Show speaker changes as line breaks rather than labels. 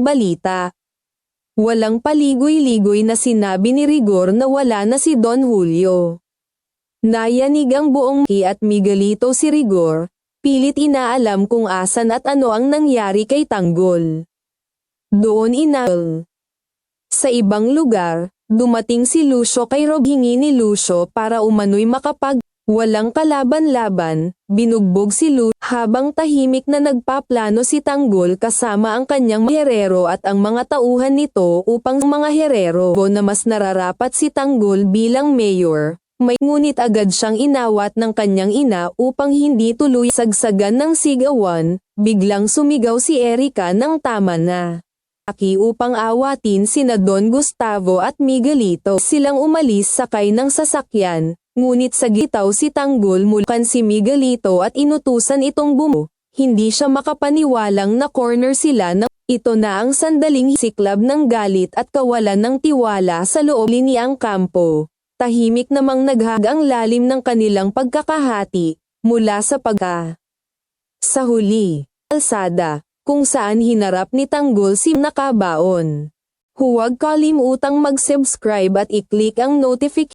balita. Walang paligoy-ligoy na sinabi ni Rigor na wala na si Don Julio. Nayanig ang buong at Miguelito si Rigor, pilit inaalam kung asan at ano ang nangyari kay Tanggol. Doon inal. Sa ibang lugar, dumating si Lucio kay Rob, hingi ni Lucio para umano'y walang kalaban-laban, binugbog si Lu habang tahimik na nagpaplano si Tanggol kasama ang kanyang herero at ang mga tauhan nito upang mga herero na mas nararapat si Tanggol bilang mayor. Ngunit agad siyang inawat ng kanyang ina upang hindi tuloy sagsagan ng sigawan, biglang sumigaw si Erika ng tama na. Upang awatin sina Don Gustavo at Miguelito. Silang umalis sakay ng sasakyan. Ngunit sa gitaw si Tanggol mula si Miguelito at inutusan itong bumuo. Hindi siya makapaniwalang na corner sila ng ito na ang sandaling siklab ng galit at kawalan ng tiwala sa loob ni ang kampo. Tahimik namang naghag ang lalim ng kanilang pagkakahati mula sa sa huli, alsada, kung saan hinarap ni Tanggol si nakabaon. Huwag kalimutang mag-subscribe at i-click ang notification